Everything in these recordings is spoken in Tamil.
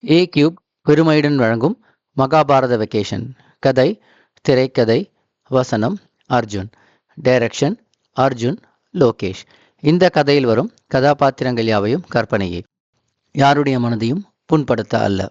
ஏ கியூப் பெருமையுடன் வழங்கும் மகாபாரத வெக்கேஷன். கதை, திரைக்கதை, வசனம் அர்ஜுன், டைரக்ஷன் அர்ஜுன், லோகேஷ். இந்த கதையில் வரும் கதாபாத்திரங்கள் யாவையும் கற்பனையே, யாருடைய மனதையும் புண்படுத்த அல்ல.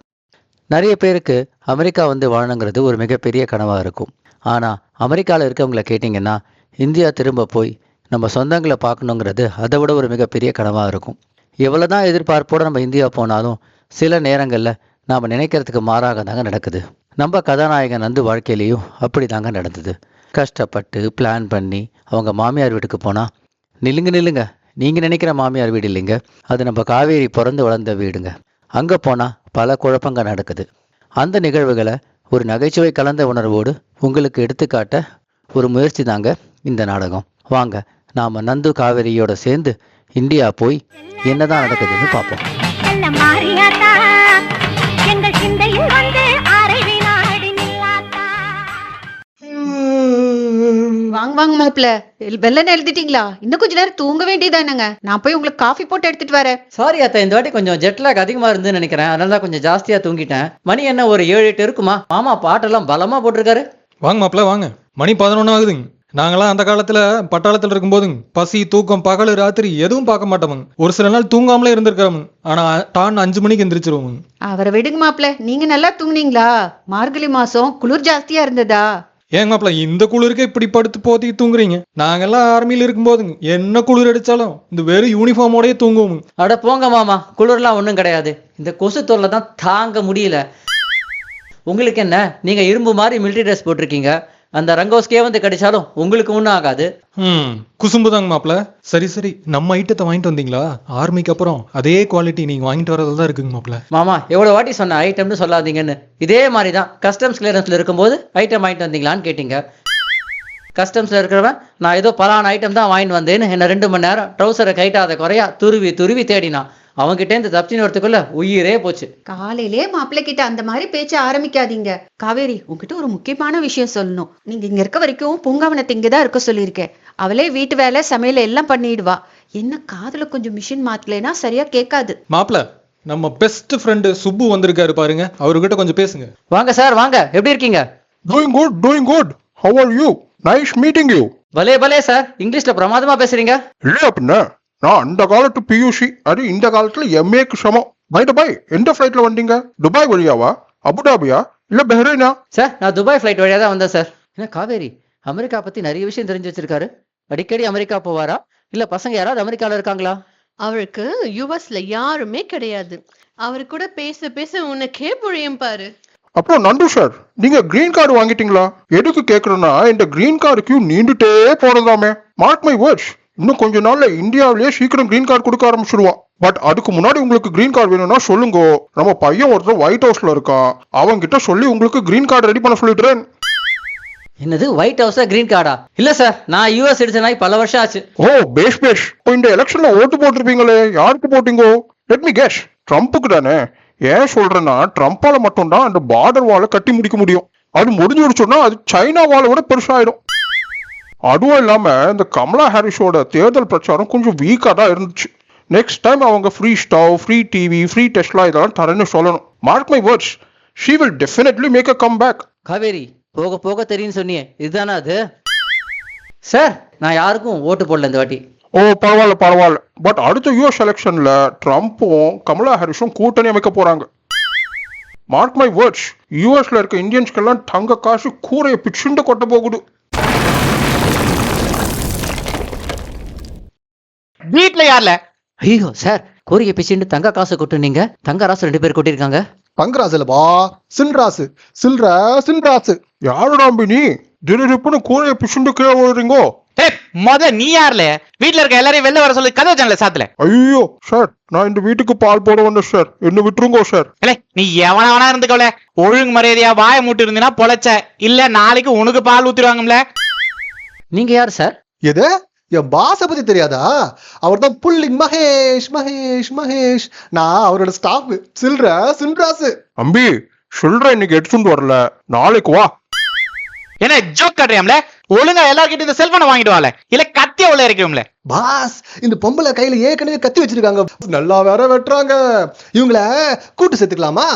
நிறைய பேருக்கு அமெரிக்கா வந்து வாழணுங்கிறது ஒரு மிகப்பெரிய கனவாக இருக்கும். ஆனால் அமெரிக்காவில் இருக்கவங்களை கேட்டிங்கன்னா, இந்தியா திரும்ப போய் நம்ம சொந்தங்களை பார்க்கணுங்கிறது அதை விட ஒரு மிகப்பெரிய கனவாக இருக்கும். எவ்வளோதான் எதிர்பார்ப்போடு நம்ம இந்தியா போனாலும் சில நேரங்களில் நாம் நினைக்கிறதுக்கு மாறாக தாங்க நடக்குது. நம்ம கதாநாயகன் நந்து வாழ்க்கையிலையும் அப்படி தாங்க நடந்தது. கஷ்டப்பட்டு பிளான் பண்ணி அவங்க மாமியார் வீட்டுக்கு போனால், நில்லுங்க, நீங்கள் நினைக்கிற மாமியார் வீடு இல்லைங்க, அது நம்ம காவேரி பிறந்து வளர்ந்த வீடுங்க. அங்கே போனால் பல குழப்பங்கள் நடக்குது. அந்த நிகழ்வுகளை ஒரு நகைச்சுவை கலந்த உணர்வோடு உங்களுக்கு எடுத்துக்காட்ட ஒரு முயற்சி தாங்க இந்த நாடகம். வாங்க நாம் நந்து காவேரியோட சேர்ந்து இந்தியா போய் என்னதான் நடக்குதுன்னு பார்ப்போம். வாங்க மாப்பிள்ள, வெள்ளன எழுதிட்டீங்களா? இன்னும் கொஞ்ச நேரம் தூங்க வேண்டியதானங்க. நான் போய் உங்களுக்கு காஃபி போட்டு எடுத்துட்டு வரேன். சாரி அத்தா, இந்த வாட்டி கொஞ்சம் ஜெட்லாக் அதிகமா இருந்துன்னு நினைக்கிறேன். அதனால தான் கொஞ்சம் ஜாஸ்தியா தூங்கிட்டேன். மணி என்ன ஒரு 7-8 இருக்குமா? மாமா பாட்டெல்லாம் பலமா போட்டிருக்காரு. வாங்க மாப்பிள்ள வாங்க. மணி 11 ஆகுதுங்க. நாங்களாம் அந்த காலத்துல பட்டாளத்துல இருக்கும்போதுங்க பசி தூக்கம் பகல் ராத்திரி எதுவும் பார்க்க மாட்டோமுங்க. ஒரு சில நாள் தூங்காமலே இருந்திருக்கிறோமுங்க. ஆனா டான் 5 மணிக்கு எந்திரிச்சிருவோங்க. அவரை விடுங்க மாப்பிள்ள, நீங்க நல்லா தூங்குனீங்களா? மார்கழி மாசம் குளிர் ஜாஸ்தியா இருந்ததா? ஏங்க மாப்பிள்ள, இந்த குளிருக்கு இப்படி படுத்து போத்தி தூங்குறீங்க? நாங்கெல்லாம் ஆர்மியில இருக்கும்போதுங்க என்ன குளிர் அடிச்சாலும் இந்த வெறும் யூனிஃபார்மோடய தூங்குவோம். அட போங்க மாமா, குளிர்லாம் ஒன்றும் கிடையாது. இந்த கொசு தொல்லை தான் தாங்க முடியல. உங்களுக்கு என்ன, நீங்க இரும்பு மாதிரி மிலிட்டரி ட்ரெஸ் போட்டிருக்கீங்க. அந்த ரங்கோஸ்கே வந்து கடிச்சாலும் உங்களுக்கு ஒன்றும் ஆகாது. குசும்பு தாங்க மாப்பிள்ள. சரி நம்ம ஐட்டத்தை வாங்கிட்டு வந்தீங்களா? ஆர்மிக்கு அப்புறம் அதே குவாலிட்டி நீங்க வாங்கிட்டு வரதுல தான் இருக்குங்க மாப்பிள்ள. மாமா எவ்வளோ வாட்டி சொன்ன ஐட்டம்னு சொல்லாதீங்கன்னு. இதே மாதிரி தான் கஸ்டம்ஸ் கிளியரன்ஸ்ல இருக்கும்போது ஐட்டம் வாங்கிட்டு வந்தீங்களான்னு கேட்டீங்க. கஸ்டம்ஸ்ல இருக்கிறவன் நான் ஏதோ பலான ஐட்டம் தான் வாங்கிட்டு வந்தேன்னு என்ன 2 மணி நேரம் ட்ரௌசரை கைட்டாத குறையா துருவி தேடினான். அவன்கிட்ட இருந்து தப்பிச்சின்னு வரத்துக்குள்ள உயிரே போச்சு. காலையிலே மாப்பிள்ளை கிட்ட அந்த மாதிரி பேச்ச ஆரம்பிக்காதீங்க. காவேரி, உங்ககிட்ட ஒரு முக்கியமான விஷயம் சொல்லணும். நீங்க இங்க இருக்க வரைக்கும் பூங்காவனத்தை இங்கதான் இருக்க சொல்லியிருக்கேன். அவளே வீட்டு வேலை சமையல எல்லாம் பண்ணிடுவா. என்ன காதுல கொஞ்சம் மிஷின் மாத்தலைன்னா சரியா கேட்காது. மாப்பிள்ள, நம்ம பெஸ்ட் ஃப்ரெண்டு சுப்பு வந்திருக்காரு பாருங்க, அவர்கிட்ட கொஞ்சம் பேசுங்க. வாங்க சார், வாங்க. எப்படி இருக்கீங்க? Doing good. How are you? Nice meeting you. பலே சார், இங்கிலீஷ்ல பிரமாதமா பேசுறீங்க. இல்ல அப்படின்னா நான் அந்த காலத்து பியூசி, அது இந்த காலத்துல எம்ஏக்கு சமம். பை எந்த ஃபிளைட்ல வந்தீங்க? துபாய் வழியாவா, அபுதாபியா, இல்ல பஹ்ரைனா? சார், நான் துபாய் ஃபிளைட் வழியா தான் வந்தேன் சார். என்ன காவேரி அமெரிக்கா பத்தி நிறைய விஷயம் தெரிஞ்சு வச்சிருக்காரு. அடிக்கடி அமெரிக்கா போவாரா, இல்ல பசங்க யாராவது அமெரிக்கால இருக்காங்களா? அவருக்கு யுஎஸ்ல யாருமே கிடையாது. அவரு கூட பேச உனக்கே புரியும் பாரு. அப்புறம் நண்டு சார், நீங்க கிரீன் கார்டு வாங்கிட்டீங்களா? எதுக்கு கேக்குறேன்னா, இந்த கிரீன் கார்டு கியூ நீண்டுட்டே போனதாமே. மார்க் மை வேர்ட்ஸ், இன்னும் கொஞ்ச நாள்ல இந்தியாவிலேயே சீக்கிரம் கிரீன் கார்டு கொடுக்க ஆரம்பிச்சிருவான். பட் அதுக்கு முன்னாடி உங்களுக்கு கிரீன் கார்டு வேணும்னா சொல்லுங்க. நம்ம பையன் ஒருத்தர் ஒயிட் ஹவுஸ்ல இருக்கான், அவங்க கிட்ட சொல்லி உங்களுக்கு கிரீன் கார்டு ரெடி பண்ண சொல்லிடுறேன். என்னது, ஒயிட் ஹவுஸ்ல கிரீன் கார்டா? இல்ல சார், நான் யூஎஸ் சிட்டிசன் ஆகி பல வருஷம் ஆச்சு. ஓ பேஷ். இப்போ இந்த எலெக்ஷன்ல ஓட்டு போட்டிருப்பீங்களே, யாருக்கு போட்டீங்க? லெட் மீ கெஸ், ட்ரம்ப்புக்கு தானே. ஏன் சொல்றேன்னா, ட்ரம்ப்பால மட்டும்தான் அந்த பார்டர் வாலை கட்டி முடிக்க முடியும். அது முடிஞ்சுடுச்சோன்னா அது சைனா வாலை விட பெருசாயிடும். அதுவும் இல்லாம இந்த கமலா ஹாரிஸோட தேர்தல் பிரச்சாரம் கொஞ்சம் வீக்கா தான் இருந்துச்சு. நெக்ஸ்ட் டைம் அவங்க free stove, free TV, free Tesla இதெல்லாம் தரேன்னு சொல்லணும். Mark my words, she will definitely make a come back. Kaveri, போக போக தெரியும் சொன்னியே, இதுதானா அது? சார், நான் யாருக்கும் ஓட்டு போடல இந்த வாட்டி. ஓ பரவாயில்ல. பட் அடுத்த யூஎஸ் எலெக்ஷன்ல ட்ரம்ப்பும் கமலா ஹாரிஸும் கூட்டணி அமைக்க போறாங்க. மார்க் மை வேர்ட்ஸ், யூஎஸ்ல இருக்க இந்தியன்ஸ்க்கெல்லாம் தங்க காசு கூரையை பிச்சுண்டு கொட்ட போகுது. வீட்ல யார்ல? ஐயோ சார், கோரிக்கை பிச்சுட்டு தங்க காசு கொட்டுனீங்க. தங்க ராசு 2 பேர் கொட்டிருக்காங்க. தங்கராசு இல்லப்பா, சில்ராசு. யாரோட நீ திடீர்னு கூரையை பிச்சுண்டு கீழே விழுறீங்கோ? நீ யார்ல? வீட்ல இருக்க எல்லாரையும் வெளில வர சொல்லி கதவு ஜன்னல சாத்தல. ஐயோ சார், நான் இந்த வீட்டுக்கு பால் போட வந்தேன் சார், என்ன விட்டுருங்கோ சார். நீ எவனா இருந்துக்கோல, ஒழுங்கு மரியாதையா வாய மூட்டு இருந்தீங்கன்னா பொழைச்ச, இல்ல நாளைக்கு உனக்கு பால் ஊத்திடுவாங்கல்ல. நீங்க யார் சார்? எது, என் பாச பத்தி தெரியாதா? அவர் தான் புல்லிங் மகேஷ். நான் அவரோட ஸ்டாஃப். சில்ராசு. அம்பி, சொல்ற இன்னைக்கு எடுத்துட்டு வரல, நாளைக்கு வா. என்ன ஜோக் கட்டுறியாம்ல? ஒழுங்கா எல்லார்கிட்ட இந்த செல்போனை வாங்கிட்டு வாழ, இல்ல கத்திய உள்ள இறக்கும்ல. பாஸ் இந்த பொம்பளை கையில ஏற்கனவே கத்தி வச்சிருக்காங்க, நல்லா வேற வெட்டுறாங்க. இவங்கள கூட்டு சேர்த்துக்கலாமா?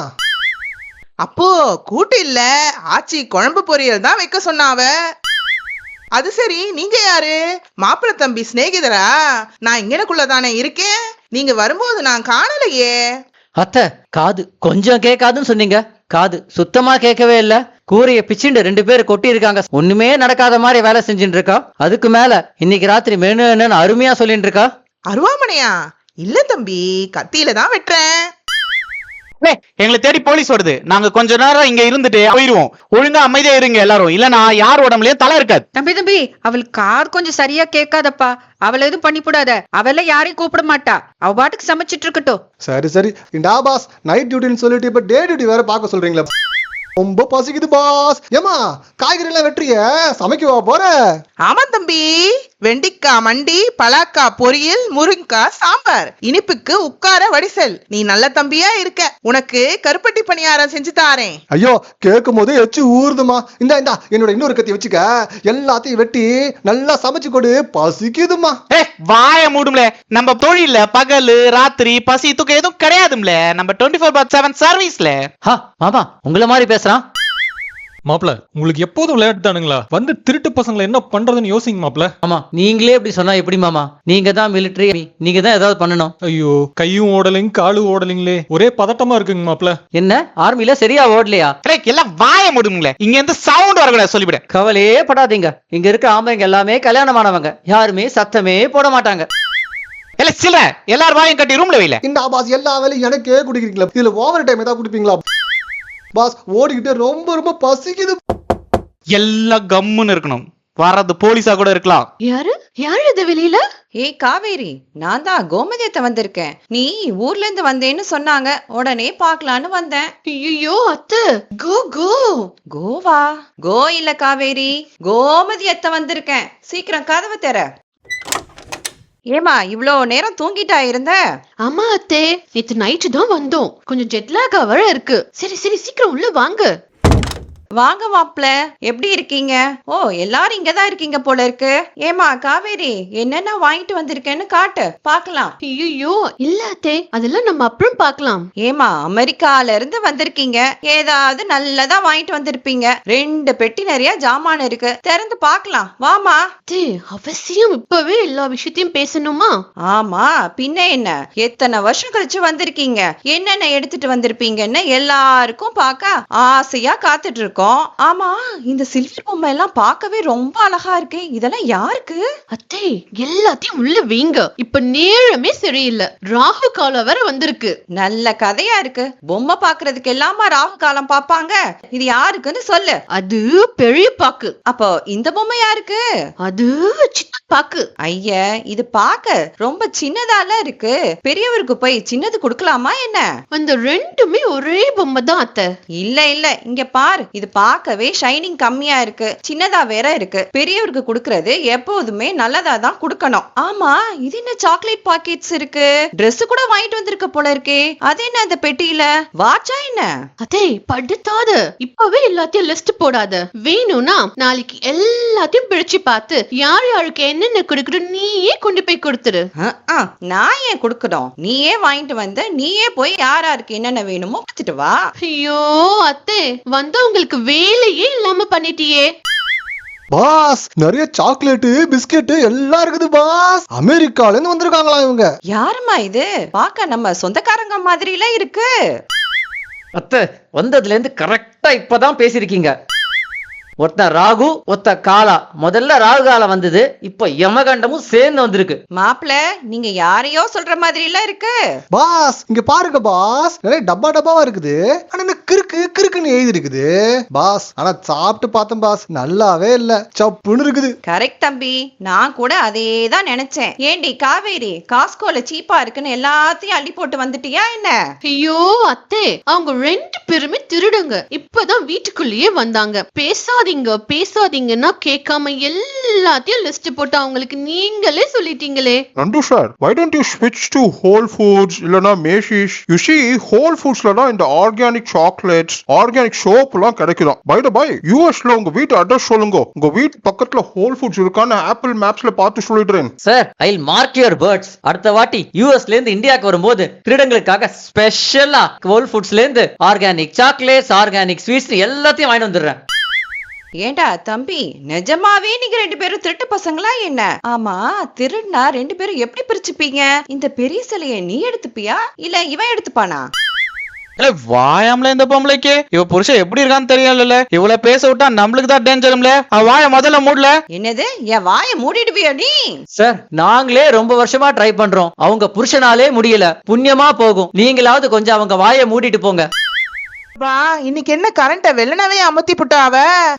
அப்போ கூட்டு இல்ல, ஆச்சி குழம்பு பொரியல் தான் வைக்க சொன்னாவ. அது சரி, நீங்க யாரு? மாப்பிள்ளை தம்பி சிநேகிதரா? நான் இங்கனக்குள்ள தானே இருக்கேன், நீங்க வரும்போது நான் காணலையே. அத்தை, காது கொஞ்சம் கேட்காதுன்னு சொன்னீங்க, காது சுத்தமா கேட்கவே இல்ல. கூரைய பிச்சுண்டு 2 பேர் கொட்டி இருக்காங்க, ஒண்ணுமே நடக்காத மாதிரி வேலை செஞ்சுட்டு இருக்கா. அதுக்கு மேல இன்னைக்கு ராத்திரி மெனு என்னன்னு அருமையா சொல்லிட்டு இருக்கா. அருவாமனையா? இல்ல தம்பி, கத்தியில தான் வெட்டுறேன். எங்களை தேடி போலீஸ் வருது, நாங்க கொஞ்ச நேரம் இங்க இருந்துட்டு போயிருவோம். ஒழுங்கா அமைதியா இருங்க எல்லாரும், இல்லனா யார் உடம்புலயும் தலை இருக்காது. தம்பி அவளுக்கு காது கொஞ்சம் சரியா கேட்காதப்பா, அவளை எதுவும் பண்ணிவிடாத. அவள யாரையும் கூப்பிட மாட்டா, அவ பாட்டுக்கு சமைச்சிட்டு இருக்கட்டும். சரி இண்டா பாஸ், நைட் டியூட்டின்னு சொல்லிட்டு இப்ப டே டியூட்டி வேற பார்க்க சொல்றீங்களா? ரொம்ப பசிக்குது பாஸ். ஏமா காய்கறி எல்லாம் வெட்டுறிய, சமைக்கவா போற? ஆமா தம்பி, வெண்டிக்காய் மண்டி, பலாக்கா பொரியல், முருங்காய் சாம்பார், இனிப்புக்கு உட்கார வடிசல். நீ நல்ல தம்பியா இருக்க, உனக்கு கருப்பட்டி பணியாரம் செஞ்சு தாரேன். ஐயோ கேட்கும் போது எச்சு ஊறுதுமா. இந்தா என்னோட இன்னொரு கத்தி வச்சுக்க, எல்லாத்தையும் வெட்டி நல்லா சமைச்சு கொடு, பசிக்குதுமா. வாய மூடும்ல, நம்ம தொழில பகல் ராத்திரி பசி தூக்கம் எதுவும் கிடையாதும்ல, நம்ம 24/7 சர்வீஸ்ல. மாமா உங்களை மாதிரி பேசுறான். மாப்பிள, உங்களுக்கு எப்போதும் விளையாட்டு தானுங்களா? வந்து திருட்டு பசங்களை என்ன பண்றதுன்னு யோசிங்க மாப்பிள. ஆமா, நீங்களே இப்படி சொன்னா எப்படி மாமா? நீங்க தான் மிலிட்டரி, நீங்க தான் ஏதாவது பண்ணணும். ஐயோ, கையும் ஓடலைங்க காலும் ஓடலைங்களே, ஒரே பதட்டமா இருக்குங்க மாப்பிள. என்ன ஆர்மில சரியா ஓடலையா? எல்லாம் வாய மூடுங்களே, இங்க இருந்து சவுண்ட் வரக்கூடாது சொல்லிவிட. கவலையே படாதீங்க, இங்க இருக்க ஆம்பளைங்க எல்லாமே கல்யாணமானவங்க, யாருமே சத்தமே போட மாட்டாங்க. சில எல்லாரும் வாயும் கட்டி ரூம்ல வைல. இந்த பாஸ் எல்லா வேலையும் எனக்கே குடிக்கிறீங்களா? இதுல ஓவர் டைம் ஏதாவது குடிப்பீங்களா பாஸ்? ஓடிக்கிட்டு ரொம்ப பசிக்குது. எல்லாம் கம்முன்னு இருக்கணும், வர்றது போலீஸா கூட இருக்கலாம். யாரு இது வெளியில? ஏய் காவேரி, நான் தான் கோமதியத்தை வந்திருக்கேன். நீ ஊர்ல இருந்து வந்தேன்னு சொன்னாங்க, உடனே பாக்கலான்னு வந்தேன். ஐயோ அத்தை, கோவா? கோ இல்ல காவேரி, கோமதியத்தை வந்திருக்கேன். சீக்கிரம் கதவை திற. ஏமா இவ்ளோ நேரம் தூங்கிட்டா இருந்த? ஆமா அத்தே, நேத்து நைட்டு தான் வந்தோம், கொஞ்சம் ஜெட்லாக் வர இருக்கு. சரி சீக்கிரம் உள்ள வாங்க. வாங்க மாப்ள, எப்படி இருக்கீங்க? ஓ, எல்லாரும் இங்கதான் இருக்கீங்க போல இருக்கு. ஏமா காவேரி, என்னென்ன வாங்கிட்டு வந்திருக்கேன்னு காட்டு பாக்கலாம். ஐயோ இல்ல அத்தே, அதெல்லாம் நம்ம அப்புறம் பாக்கலாம். ஏமா அமெரிக்கால இருந்து வந்திருக்கீங்க, ஏதாவது நல்லதா வாங்கிட்டு வந்திருப்பீங்க. 2 பெட்டி நிறைய ஜாமான் இருக்கு, திறந்து பாக்கலாம் வாமா. அவசியம் இப்பவே எல்லா விஷயத்தையும் பேசணுமா? ஆமா, பின்ன என்ன, எத்தனை வருஷம் கழிச்சு வந்திருக்கீங்க, என்னென்ன எடுத்துட்டு வந்திருப்பீங்கன்னு எல்லாருக்கும் பார்க்க ஆசையா காத்துட்டு இருக்கோம். ஆமா, இந்த சில்வர் பொம்மை எல்லாம் பார்க்கவே ரொம்ப அழகா இருக்கு, இதெல்லாம் யாருக்கு? அத்தே, எல்லாத்தையும் உள்ள வீங்க, இப்ப நேரமே சரியில்லை, ராகு காலம் வேற வந்திருக்கு. நல்ல கதையா இருக்கு, பொம்மை பாக்குறதுக்கு எல்லாமா ராகு காலம் பாப்பாங்க? இது யாருக்குன்னு சொல்லு. அது பெரிய பாக்கு. அப்போ இந்த பொம்மை யாருக்கு? அது சின்ன பாக்கு. ஐய, இது பாக்க ரொம்ப சின்னதால இருக்கு, பெரியவருக்கு போய் சின்னது கொடுக்கலாமா என்ன? அந்த 2மே ஒரே பொம்மை தான் அத்தை. இல்ல இங்க பாரு, இது பார்க்கவே ஷைனிங் கம்மியா இருக்கு, சின்னதா வேற இருக்கு. பெரியவருக்கு கொடுக்கறது எப்போதுமே நல்லதா தான் கொடுக்கணும். ஆமா, இது என்ன சாக்லேட் பாக்கெட்ஸ் இருக்கு, Dress கூட வாங்கிட்டு வந்திருக்க போல இருக்கே. அது என்ன அந்த பெட்டியில, வாட்சா என்ன? அதே படுத்தாத, இப்பவே எல்லாத்தையும் லிஸ்ட் போடாத. வேணும்னா நாளைக்கு எல்லாத்தையும் பிரிச்சு பார்த்து யார் யாருக்கு என்னென்ன கொடுக்கணும் நீயே கொண்டு போய் கொடுத்துரு. நான் ஏன் கொடுக்கணும், நீயே வாங்கிட்டு வந்து நீயே போய் யார் யாருக்கு என்னென்ன வேணுமோ கொடுத்துட்டு வா. ஐயோ அத்தே, வந்தா உங்களுக்கு வேலையே இல்லாம பண்ணிட்டியே. பாஸ் நிறைய சாக்லேட் பிஸ்கெட் எல்லாம் இருக்குது பாஸ், அமெரிக்கால இருந்து வந்திருக்காங்களா இவங்க. யாருமா இது, பார்க்க நம்ம சொந்தக்காரங்க மாதிரில இருக்கு. அத்தை, வந்ததுல இருந்து கரெக்டா இப்பதான் பேசிருக்கீங்க. ஒருத்த ராகு ஒருத்த காலா, முதல்ல ராகு காலம் வந்தது, இப்ப யமகண்டமும் சேர்ந்து வந்திருக்கு. மாப்பிள, நீங்க யாரையோ சொல்ற மாதிரி எல்லாம் இருக்கு. பாஸ் இங்க பாருங்க பாஸ், நிறைய டப்பாவா இருக்குது, ஆனா இந்த கிறுக்குன்னு எழுதி இருக்குது பாஸ். ஆனா சாப்பிட்டு பார்த்தேன் பாஸ், நல்லாவே இல்ல, சப்புன்னு இருக்குது. கரெக்ட் தம்பி, நான் கூட அதே தான் நினைச்சேன். ஏண்டி காவேரி, காஸ்கோல சீப்பா இருக்குன்னு எல்லாத்தையும் அள்ளி போட்டு வந்துட்டியா என்ன? ஐயோ அத்தே, அவங்க 2 பேருமே திருடுங்க, இப்பதான் வீட்டுக்குள்ளேயே வந்தாங்க. பேசாதீங்கன்னா கேட்காம எல்லாம் எல்லாத்தையும் லிஸ்ட் போட்டு அவங்களுக்கு நீங்களே சொல்லிட்டீங்களே. நண்டு sir, why don't you switch to Whole Foods இல்லனா மேஷிஸ்? You see, Whole Foodsல தான் இந்த ஆர்கானிக் சாக்லேட்ஸ், ஆர்கானிக் சோப் எல்லாம் கிடைக்குதாம். பை த பை, யூஎஸ்ல உங்க வீட்டு அட்ரஸ் சொல்லுங்க. உங்க வீட்டு பக்கத்துல ஹோல் ஃபுட்ஸ் இருக்கான்னு ஆப்பிள் மேப்ஸ்ல பார்த்து சொல்லிடுறேன். Sir, I will mark your words. அடுத்த வாட்டி யூஎஸ்ல இருந்து இந்தியாவுக்கு வரும்போது திருடங்களுக்காக ஸ்பெஷலா ஹோல் ஃபுட்ஸ்ல இருந்து ஆர்கானிக் சாக்லேட்ஸ், ஆர்கானிக் ஸ்வீட்ஸ் எல்லாத்தையும் வாங்கிட்டு வந்துடுறேன். ஏண்டா தம்பி, நிஜமாவே நீங்க 2 பேரும் திருட்டு பசங்களா என்ன? ஆமா, திருடுனா 2 பேரும் எப்படி பிரிச்சுப்பீங்க? இந்த பெரிய சிலையை நீ எடுத்துப்பியா இல்ல இவன் எடுத்துப்பானா? வாயாமல இந்த பொம்பளைக்கு இவ புருஷன் எப்படி இருக்கான்னு தெரியல. இவ்வளவு பேச விட்டா நம்மளுக்கு தான் டேஞ்சரும்ல. வாய முதல்ல மூடல. என்னது, என் வாயை மூடிடுவியா நீ? சார், நாங்களே ரொம்ப வருஷமா ட்ரை பண்றோம். அவங்க புருஷனாலே முடியல. புண்ணியமா போகும். நீங்களாவது கொஞ்சம் அவங்க வாயை மூடிட்டு போங்க. பா, இன்னைக்கு என்ன கரண்ட வெள்ளனவே அமர்த்தி புட்டாவ?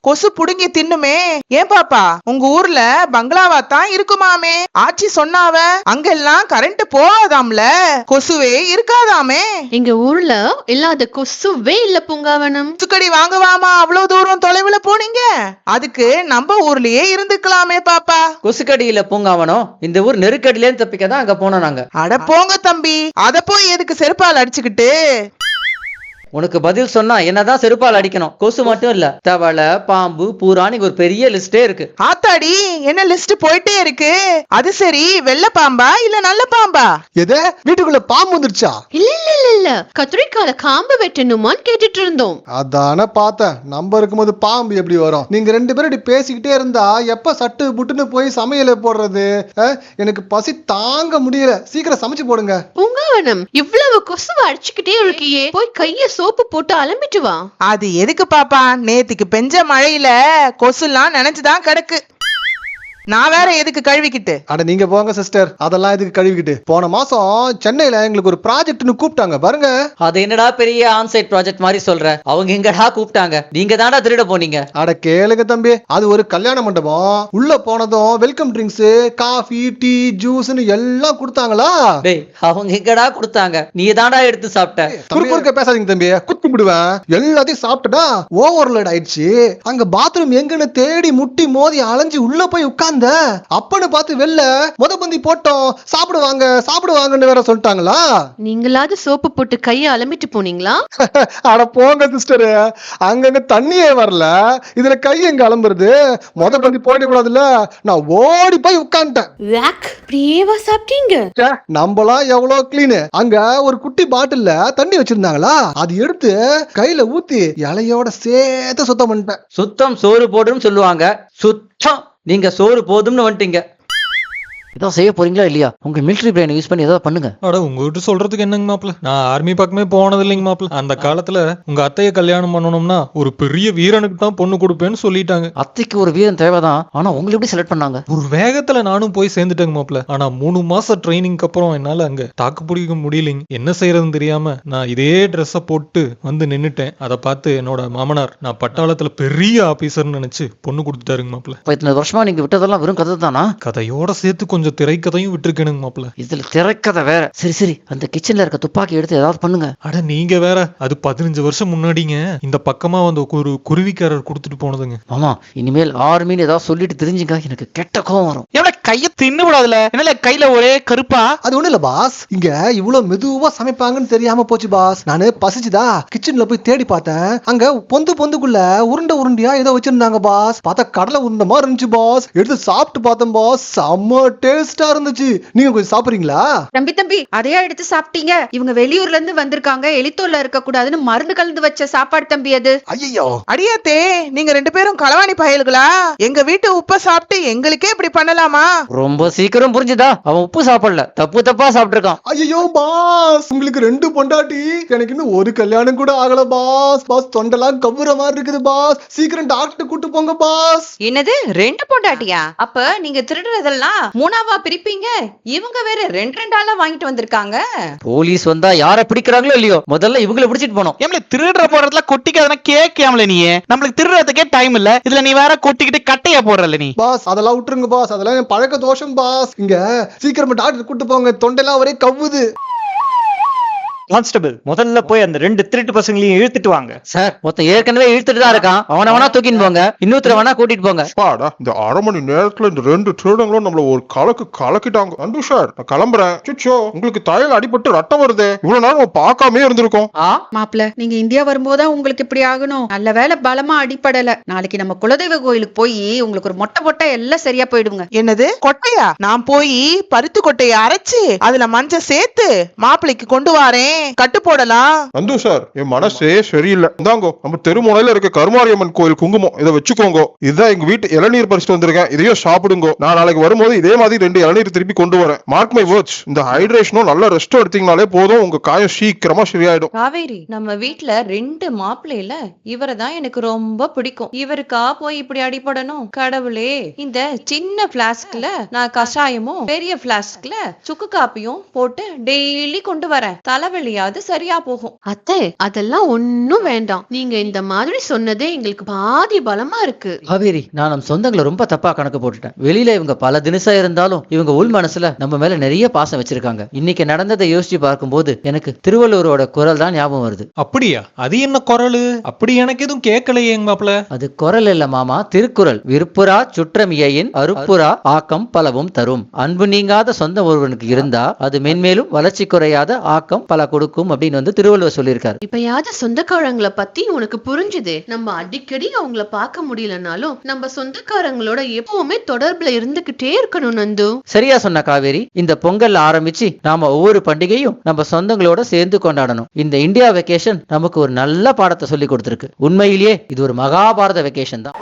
கொசு புடுங்கி தின்னுமே. ஏன் பாப்பா, உங்க ஊர்ல பங்களாவா தான் இருக்குமாமே? ஆச்சி சொன்னாவ அங்கெல்லாம் கரண்ட் போகாதாம்ல, கொசுவே இருக்காதாமே. எங்க ஊர்ல இல்லாத கொசுவே இல்ல பூங்காவனம். கொசுக்கடி வாங்குவாமா அவ்வளவு தூரம் தொலைவுல போனீங்க? அதுக்கு நம்ம ஊர்லயே இருந்துக்கலாமே பாப்பா. கொசுக்கடியில பூங்காவனம், இந்த ஊர் நெருக்கடியிலேன்னு தப்பிக்கதான் அங்க போனோம் நாங்க. அட போங்க தம்பி, அத போய் எதுக்கு செருப்பால் அடிச்சுக்கிட்டு? உனக்கு பதில் சொன்னா என்னதான் செருப்பால் அடிக்கணும். கொசு மட்டும் இல்ல, தவளை, பாம்பு, பூரான்னு ஒரு பெரிய லிஸ்டே இருக்கு. ஆத்தாடி, என்ன லிஸ்ட் போயிட்டே இருக்கு. அது சரி, வெள்ளை பாம்பா இல்ல நல்ல பாம்பா? எது, வீட்டுக்குள்ள பாம்பு வந்துருச்சா? இல்ல இல்ல இல்ல இல்ல, கத்திரிக்கால காம்பு வெட்டணுமான்னு கேட்டுட்டு இருந்தோம். அதான பார்த்தேன். நம்ம இருக்கும்போது பாம்பு எப்படி வரும்? நீங்க 2 பேரும் இப்படி பேசிக்கிட்டே இருந்தா எப்ப சட்டு புட்டுன்னு போய் சமையல போடுறது? எனக்கு பசி தாங்க முடியல. சீக்கிரம் சமைச்சு போடுங்க. பூங்காவனம், இவ்வளவு கொசுவை அடிச்சுக்கிட்டே இருக்கியே, போய் கைய சோப்பு போட்டு அலம்பிட்டு வா. அது எதுக்கு பாப்பா, நேத்துக்கு பெஞ்ச மழையில கொசுலாம் நினைச்சுதான் கிடக்கு. நான் வேற எதுக்கு கழுவிக்கிட்டு? அட நீங்க போங்க சிஸ்டர், அதெல்லாம் எதுக்கு கழுவிக்கிட்டு? போன மாசம் சென்னையில எங்களுக்கு ஒரு ப்ராஜெக்ட்னு கூப்பிட்டாங்க பாருங்க. அது என்னடா பெரிய ஆன்சைட் ப்ராஜெக்ட் மாதிரி சொல்ற? அவங்க எங்கடா கூப்பிட்டாங்க? நீங்க தானடா திருட போனீங்க. அட கேளுங்க தம்பி, அது ஒரு கல்யாண மண்டபம். உள்ள போனதும் வெல்கம் ட்ரிங்க்ஸ், காஃபி, டீ, ஜூஸ்னு எல்லாம் கொடுத்தாங்களா? டேய், அவங்க எங்கடா கொடுத்தாங்க? நீ தான்டா எடுத்து சாப்பிட்ட. குறுக்க பேசாதீங்க தம்பி, குத்தி விடுவேன். எல்லாத்தையும் சாப்பிட்டா ஓவர்லோட் ஆயிடுச்சு. அங்க பாத்ரூம் எங்கன்னு தேடி முட்டி மோதி அலைஞ்சு உள்ள போய் உட்கார்ந்து அப்பன்னு பார்த்து வெளில பந்தி போட்டோம். சாப்பிடுவாங்கன்னு வேற சொல்லிட்டாங்களா? நீங்களாவது சோப்பு போட்டு கைய அலம்பிட்டு போனீங்களா? அட போங்க சிஸ்டர், அங்கங்க தண்ணியே வரல, இதுல கை எங்க அலம்புறது? பந்தி போயிட கூடாதுல்ல, நான் ஓடி போய் உட்கார்ந்துட்டேன். அப்படியேவா சாப்பிட்டீங்க? நம்மளாம் எவ்வளவு கிளீனு. அங்க ஒரு குட்டி பாட்டில்ல தண்ணி வச்சிருந்தாங்களா, அது எடுத்து கையில ஊத்தி இலையோட சேர்த்து சுத்தம் பண்ணிட்டேன். சுத்தம் சோறு போடுன்னு சொல்லுவாங்க. சுத்தம் நீங்க சோறு போதும்னு வந்துட்டீங்க. ஏதோ செய்ய போறீங்களா இல்லையா? உங்க மிலிட்டரி பிரெயின் யூஸ் பண்ணி ஏதாவது பண்ணுங்க. அட உங்ககிட்ட சொல்றதுக்கு என்னங்க மாப்பிள்ள, நான் ஆர்மி பக்கமே போனது இல்லைங்க மாப்பிள்ள. அந்த காலத்துல உங்க அத்தைய கல்யாணம் பண்ணணும்னா ஒரு பெரிய வீரனுக்கு தான் பொண்ணு கொடுப்பேன்னு சொல்லிட்டாங்க. அத்தைக்கு ஒரு வீரன் தேவைதான், ஆனா உங்களை எப்படி செலக்ட் பண்ணாங்க? ஒரு வேகத்துல நானும் போய் சேர்ந்துட்டேங்க மாப்பிள்ள. ஆனா 3 மாசம் ட்ரைனிங்க்கு அப்புறம் என்னால அங்க தாக்கு பிடிக்க முடியலைங்க. என்ன செய்யறதுன்னு தெரியாம நான் இதே ட்ரெஸ்ஸ போட்டு வந்து நின்னுட்டேன். அதை பார்த்து என்னோட மாமனார் நான் பட்டாளத்துல பெரிய ஆபீசர்னு நினைச்சு பொண்ணு கொடுத்துட்டாருங்க மாப்பிள்ள. இத்தனை வருஷமா நீங்க விட்டதெல்லாம் வெறும் கதை தானா? கதையோட சேர்த்து கொஞ்சம் திரைக்கதையும் விட்டுருக்கேனுங்க மாப்பிள்ள. இதுல திரைக்கதை வேற. சரி, அந்த கிச்சன்ல இருக்க துப்பாக்கி எடுத்து ஏதாவது பண்ணுங்க. அட நீங்க வேற, அது 15 வருஷம் முன்னாடிங்க இந்த பக்கமா வந்து ஒரு குருவிக்காரர் கொடுத்துட்டு போனதுங்க. ஆமா, இனிமேல் ஆர்மின்னு ஏதாவது சொல்லிட்டு தெரிஞ்சுங்க, எனக்கு கெட்ட கோவம் வரும். எவ்வளவு கைய தின்னு விடாதுல, என்னால கையில ஒரே கருப்பா. அது ஒண்ணு இல்ல பாஸ், இங்க இவ்வளவு மெதுவா சமைப்பாங்கன்னு தெரியாம போச்சு பாஸ். நானு பசிச்சுதா கிச்சன்ல போய் தேடி பார்த்தேன். அங்க பொந்துக்குள்ள உருண்டையா ஏதோ வச்சிருந்தாங்க பாஸ். பார்த்தா கடலை உருண்டை மாதிரி இருந்துச்சு பாஸ். எடுத்து சாப்பிட்டு பார்த்தேன் பாஸ், செம்ம டேஸ்டா இருந்துச்சு. நீங்க கொஞ்சம் சாப்பிடுறீங்களா? தம்பி, அதையா எடுத்து சாப்பிட்டீங்க? இவங்க வெளியூர்ல இருந்து வந்திருக்காங்க, எலித்தோல்ல இருக்க கூடாதுன்னு மருந்து கலந்து வச்ச சாப்பாடு தம்பி அது. ஐயோ அடியாத்தே, நீங்க 2 பேரும் களவாணி பயல்களா? எங்க வீட்டு உப்ப சாப்பிட்டு எங்களுக்கே இப்படி பண்ணலாமா? ரொம்ப சீக்கிரம் புரிஞ்சுதா? அவன் உப்பு சாப்பிடல, தப்பா சாப்பிட்டு இருக்கான். ஐயோ பாஸ், உங்களுக்கு 2 பொண்டாட்டி, எனக்கு இன்னும் ஒரு கல்யாணம் கூட ஆகல பாஸ். தொண்டெல்லாம் கவுற மாதிரி இருக்குது பாஸ். சீக்கிரம் டாக்டர் கூட்டு போங்க பாஸ். என்னது 2 பொண்டாட்டியா? அப்ப நீங்க திருடுறதெல்லாம் 3ஆவா பிரிப்பீங்க? இவங்க வேற 2 ஆளா வாங்கிட்டு வந்திருக்காங்க. போலீஸ் வந்தா யார பிடிக்கிறாங்களோ இல்லையோ, முதல்ல இவங்களை பிடிச்சிட்டு போனோம். ஏம்ல திருடுற போறதுல கொட்டிக்காதனா கேட்காமல நீ? நம்மளுக்கு திருடுறதுக்கே டைம் இல்ல, இதுல நீ வேற கொட்டிக்கிட்டு கட்டையா போடுறல நீ. பாஸ் அதெல்லாம் விட்டுருங்க பாஸ், அதெல்லாம் என் பழக்க தோஷம் பாஸ். இங்க சீக்கிரமா டாக்டர் கூட்டு போங்க, தொண்டைலாம் ஒரே கவ்வுது. கான்ஸ்டபிள், முதல்ல போய் அந்த 2 திருட்டு பசங்களையும் இழுத்துட்டு வாங்க. சார் மொத்தம் ஏற்கனவே இழுத்துட்டு தான் இருக்கான். அவனா தூக்கின்னு போங்க, இன்னொருத்தர வேணா கூட்டிட்டு போங்க. பாடா இந்த 1/2 மணி நேரத்துல இந்த 2 திருடங்களும் நம்மள ஒரு கலக்கிட்டாங்க. அன்பு சார், நான் கிளம்புறேன். சுச்சோ, உங்களுக்கு தலையில அடிபட்டு ரத்தம் வருது. இவ்வளவு நேரம் நம்ம பார்க்காமே இருந்திருக்கோம். மாப்பிள்ள, நீங்க இந்தியா வரும்போதா உங்களுக்கு இப்படி ஆகணும். நல்ல வேளை பலமா அடிப்படல. நாளைக்கு நம்ம குலதெய்வ கோயிலுக்கு போய் உங்களுக்கு ஒரு மொட்டை எல்லாம் சரியா போயிடுங்க. என்னது கொட்டையா? நான் போய் பருத்து கொட்டையை அரைச்சு அதுல மஞ்சள் சேர்த்து மாப்பிள்ளைக்கு கொண்டு வரேன், கட்டு போடலாம். அன்பு சார், என் மனசே சரியில்லை. இந்தாங்கோ, நம்ம தெருமுனையில இருக்க கருமாரியம்மன் கோயில் குங்குமம், இதை வச்சுக்கோங்க. இதுதான் எங்க வீட்டு இளநீர் பறிச்சுட்டு வந்திருக்கேன். இதையும் சாப்பிடுங்க. நான் நாளைக்கு வரும்போது இதே மாதிரி 2 இளநீர் திருப்பி கொண்டு வரேன். Mark my words. இந்த ஹைட்ரேஷனும் நல்ல ரெஸ்ட் எடுத்தீங்கனாலே போதும், உங்க காயம் சீக்கிரமா சரியாயிடும். காவேரி, நம்ம வீட்ல 2 மாப்பிள்ளையில இவரை தான் எனக்கு ரொம்ப பிடிக்கும். இவருக்கா போய் இப்படி அடிபடணும்? கடவுளே, இந்த சின்ன பிளாஸ்க்ல நான் கஷாயமும் பெரிய பிளாஸ்க்ல சுக்கு காப்பியும் போட்டு டெய்லி கொண்டு வரேன். தலைவலியாவது சரியா போகும். அத்தை, அதெல்லாம் ஒண்ணும் வேண்டாம். நீங்க இந்த மாதிரி சொன்னதே எங்களுக்கு பாதி பலமா இருக்கு. காவேரி, நான் நம் சொந்தங்களை ரொம்ப தப்பா கணக்கு போட்டுட்டேன். வெளியில இவங்க பல தினசா இருந்தாலும் இவங்க உள் மனசுல நம்ம மேல நிறைய பாசம் வச்சிருக்காங்க. இன்னைக்கு நடந்ததை யோசிச்சு பார்க்கும்போது எனக்கு திருவள்ளுவரோட குரல் தான் ஞாபகம் வருது. அப்படியா? அது என்ன குரலு? அப்படி எனக்கு எதுவும் கேட்கலையே எங்க மாப்பிள. அது குரல் இல்ல மாமா, திருக்குறள். விருப்புரா சுற்றமியின் அருப்புரா ஆக்கம் பலவும் தரும். அன்பு நீங்காத சொந்தம் ஒருவனுக்கு இருந்தா அது மென்மேலும் வளர்ச்சி குறையாத ஆக்கம் பல கொடுக்கும் அப்படின்னு திருவள்ளுவர் சொல்லியிருக்காரு. இப்பயாவது சொந்தக்காரங்களை பத்தி உனக்கு புரிஞ்சுதே. நம்ம அடிக்கடி அவங்கள பார்க்க முடியலனாலும் நம்ம சொந்தக்காரங்களோட எப்பவுமே தொடர்புல இருந்துகிட்டே இருக்கணும் நந்து. சரியா சொன்ன காவேரி. இந்த பொங்கல் ஆரம்பிச்சு நாம ஒவ்வொரு பண்டிகையும் நம்ம சொந்தங்களோட சேர்ந்து கொண்டாடணும். இந்த இந்தியா வெக்கேஷன் நமக்கு ஒரு நல்ல பாடத்தை சொல்லி கொடுத்திருக்கு. உண்மையிலேயே இது ஒரு மகாபாரத வெக்கேஷன் தான்.